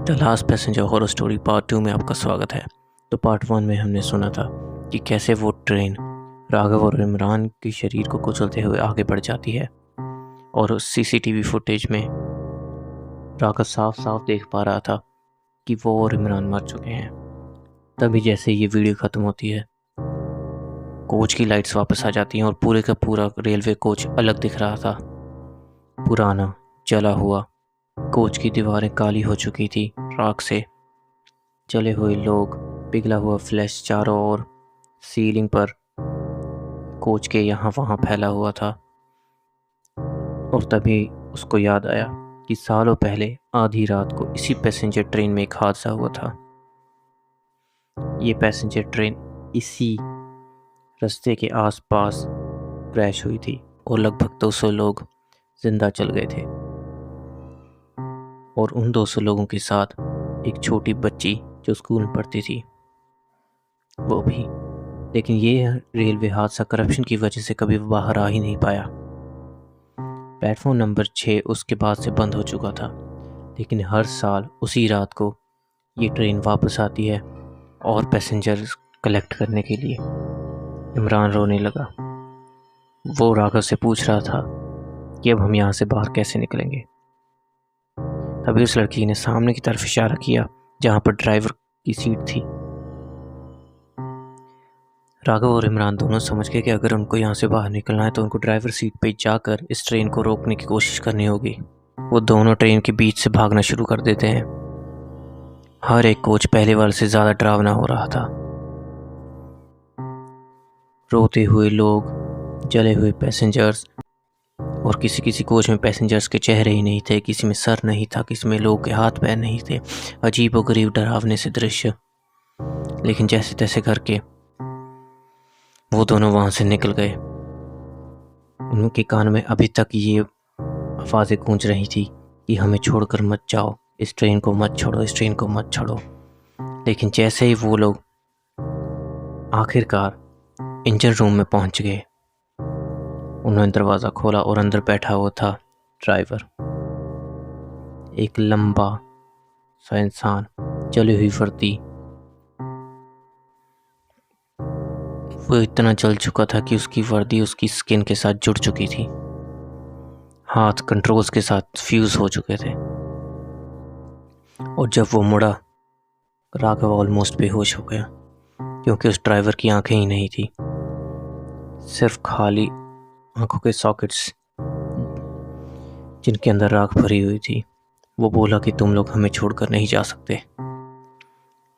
The last passenger horror story part 2 में आपका स्वागत है। तो पार्ट 1 में हमने सुना था कि कैसे वो ट्रेन राघव और इमरान के शरीर को कुचलते हुए आगे बढ़ जाती है और उस सीसीटीवी फुटेज में राघव साफ साफ देख पा रहा था कि वो और इमरान मर चुके हैं। तभी जैसे ये वीडियो ख़त्म होती है, कोच की लाइट्स वापस आ जाती हैं और पूरे का पूरा रेलवे कोच अलग दिख रहा था। पुराना जला हुआ कोच की दीवारें काली हो चुकी थी राख से। जले हुए लोग, पिघला हुआ फ्लैश चारों ओर सीलिंग पर कोच के यहाँ वहाँ फैला हुआ था। और तभी उसको याद आया कि सालों पहले आधी रात को इसी पैसेंजर ट्रेन में एक हादसा हुआ था। ये पैसेंजर ट्रेन इसी रास्ते के आसपास क्रैश हुई थी और लगभग 200 लोग जिंदा चल गए थे। और उन 200 लोगों के साथ एक छोटी बच्ची जो स्कूल में पढ़ती थी, वो भी। लेकिन ये रेलवे हादसा करप्शन की वजह से कभी बाहर आ ही नहीं पाया। प्लेटफॉर्म नंबर 6 उसके बाद से बंद हो चुका था, लेकिन हर साल उसी रात को ये ट्रेन वापस आती है और पैसेंजर्स कलेक्ट करने के लिए। इमरान रोने लगा। वो राघव से पूछ रहा था कि अब हम यहाँ से बाहर कैसे निकलेंगे। तभी उस लड़की ने सामने की तरफ इशारा किया जहाँ पर ड्राइवर की सीट थी। राघव और इमरान दोनों समझ गए कि अगर उनको यहाँ से बाहर निकलना है तो उनको ड्राइवर सीट पे जाकर इस ट्रेन को रोकने की कोशिश करनी होगी। वो दोनों ट्रेन के बीच से भागना शुरू कर देते हैं। हर एक कोच पहले वाले से ज़्यादा डरावना हो रहा था। रोते हुए लोग, जले हुए पैसेंजर्स, और किसी किसी कोच में पैसेंजर्स के चेहरे ही नहीं थे, किसी में सर नहीं था, किसी में लोगों के हाथ पैर नहीं थे। अजीबोगरीब डरावने से दृश्य। लेकिन जैसे तैसे करके वो दोनों वहाँ से निकल गए। उनके कान में अभी तक ये आवाज़ें गूंज रही थी कि हमें छोड़कर मत जाओ, इस ट्रेन को मत छोड़ो, इस ट्रेन को मत छोड़ो। लेकिन जैसे ही वो लोग आखिरकार इंजन रूम में पहुंच गए, उन्होंने दरवाज़ा खोला और अंदर बैठा हुआ था ड्राइवर, एक लंबा सा इंसान, जली हुई वर्दी। वो इतना जल चुका था कि उसकी वर्दी उसकी स्किन के साथ जुड़ चुकी थी। हाथ कंट्रोल्स के साथ फ्यूज हो चुके थे। और जब वो मुड़ा, राघव ऑलमोस्ट बेहोश हो गया, क्योंकि उस ड्राइवर की आंखें ही नहीं थी, सिर्फ खाली आंखों के सॉकेट्स जिनके अंदर राख भरी हुई थी। वो बोला कि तुम लोग हमें छोड़कर नहीं जा सकते,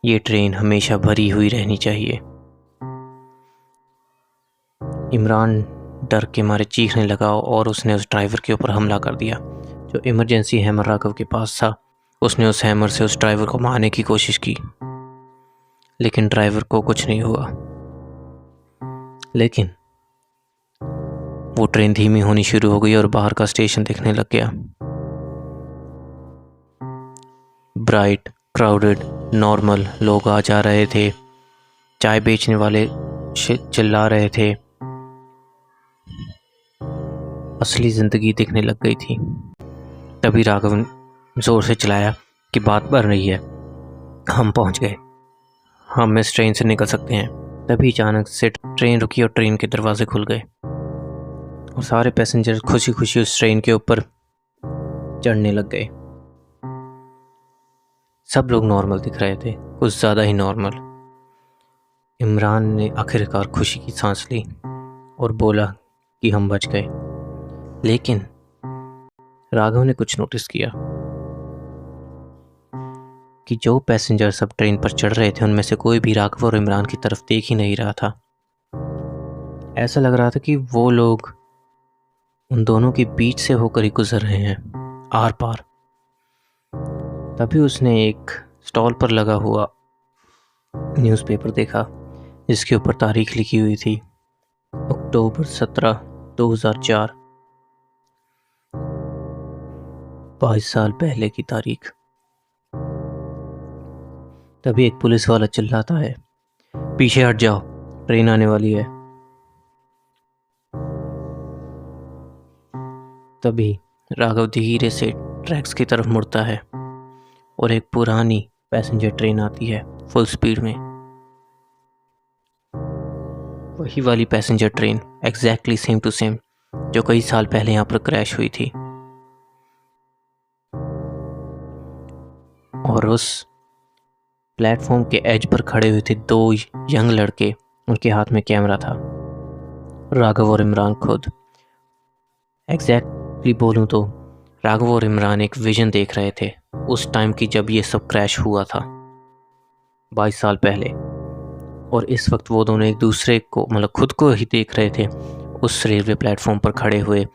ये ट्रेन हमेशा भरी हुई रहनी चाहिए। इमरान डर के मारे चीखने लगा और उसने उस ड्राइवर के ऊपर हमला कर दिया। जो इमरजेंसी हैमर राघव के पास था, उसने उस हैमर से उस ड्राइवर को मारने की कोशिश की, लेकिन ड्राइवर को कुछ नहीं हुआ। लेकिन वो ट्रेन धीमी होनी शुरू हो गई और बाहर का स्टेशन दिखने लग गया। ब्राइट, क्राउडेड, नॉर्मल लोग आ जा रहे थे। चाय बेचने वाले चिल्ला रहे थे। असली जिंदगी दिखने लग गई थी। तभी राघव ने जोर से चिल्लाया कि बात बढ़ रही है, हम पहुंच गए, हम इस ट्रेन से निकल सकते हैं। तभी अचानक से ट्रेन रुकी और ट्रेन के दरवाजे खुल गए और सारे पैसेंजर खुशी खुशी उस ट्रेन के ऊपर चढ़ने लग गए। सब लोग नॉर्मल दिख रहे थे, कुछ ज़्यादा ही नॉर्मल। इमरान ने आखिरकार खुशी की सांस ली और बोला कि हम बच गए। लेकिन राघव ने कुछ नोटिस किया कि जो पैसेंजर सब ट्रेन पर चढ़ रहे थे, उनमें से कोई भी राघव और इमरान की तरफ देख ही नहीं रहा था। ऐसा लग रहा था कि वो लोग उन दोनों के बीच से होकर ही गुजर रहे हैं, आर पार। तभी उसने एक स्टॉल पर लगा हुआ न्यूज़पेपर देखा, जिसके ऊपर तारीख लिखी हुई थी अक्टूबर 17, 2004। 22 साल पहले की तारीख। तभी एक पुलिस वाला चिल्लाता है, पीछे हट जाओ, ट्रेन आने वाली है। तभी राघव धीरे से ट्रैक्स की तरफ मुड़ता है और एक पुरानी पैसेंजर ट्रेन आती है फुल स्पीड में। वही वाली passenger train exactly same to same जो कई साल पहले यहाँ पर क्रैश हुई थी। और उस प्लेटफॉर्म के एज पर खड़े हुए थे दो यंग लड़के, उनके हाथ में कैमरा था। राघव और इमरान खुद। एग्जैक्टली बोलूँ तो राघव और इमरान एक विजन देख रहे थे उस टाइम की जब ये सब क्रैश हुआ था 22 साल पहले। और इस वक्त वो दोनों एक दूसरे को मतलब खुद को ही देख रहे थे उस रेलवे प्लेटफॉर्म पर खड़े हुए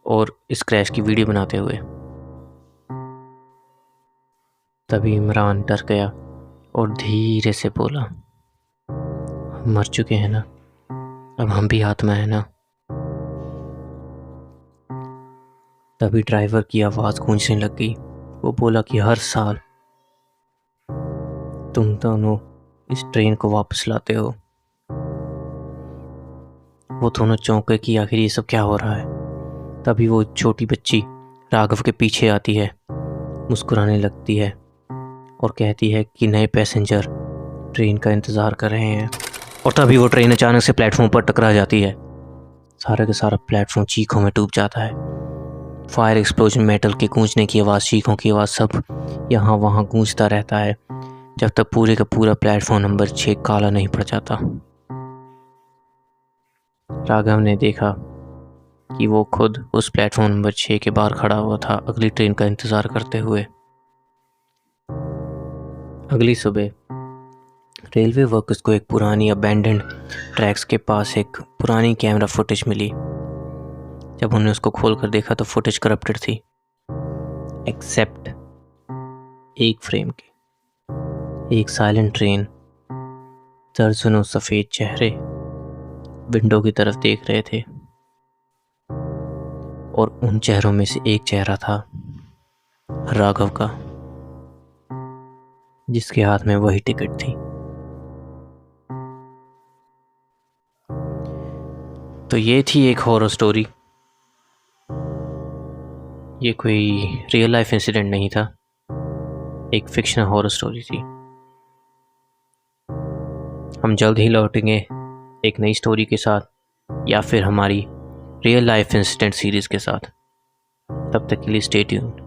और इस क्रैश की वीडियो बनाते हुए। तभी इमरान डर गया और धीरे से बोला, हम मर चुके हैं ना, अब हम भी आत्मा है ना। तभी ड्राइवर की आवाज़ गूंजने लग गई। वो बोला कि हर साल तुम दोनों इस ट्रेन को वापस लाते हो। वो दोनों चौंके कि आखिर ये सब क्या हो रहा है। तभी वो छोटी बच्ची राघव के पीछे आती है, मुस्कुराने लगती है और कहती है कि नए पैसेंजर ट्रेन का इंतज़ार कर रहे हैं। और तभी वो ट्रेन अचानक से प्लेटफॉर्म पर टकरा जाती है। सारा का सारा प्लेटफॉर्म चीखों में डूब जाता है। फायर एक्सप्लोजन, मेटल के गूंजने की आवाज़, चीखों की आवाज़ सब यहाँ वहाँ गूंजता रहता है जब तक पूरे का पूरा प्लेटफॉर्म नंबर 6 काला नहीं पड़ जाता। राघव ने देखा कि वो खुद उस प्लेटफॉर्म नंबर 6 के बाहर खड़ा हुआ था अगली ट्रेन का इंतज़ार करते हुए। अगली सुबह रेलवे वर्कर्स को एक पुरानी अबैंडन्ड ट्रैक्स के पास एक पुरानी कैमरा फुटेज मिली। जब उन्होंने उसको खोल कर देखा तो फुटेज करप्टेड थी, एक्सेप्ट एक फ्रेम के। एक साइलेंट ट्रेन, दर्जनों सफ़ेद चेहरे विंडो की तरफ देख रहे थे और उन चेहरों में से एक चेहरा था राघव का, जिसके हाथ में वही टिकट थी। तो ये थी एक हॉरर स्टोरी। ये कोई रियल लाइफ इंसिडेंट नहीं था, एक फिक्शनल हॉरर स्टोरी थी। हम जल्द ही लौटेंगे एक नई स्टोरी के साथ या फिर हमारी रियल लाइफ इंसिडेंट सीरीज़ के साथ। तब तक के लिए स्टे ट्यून्ड।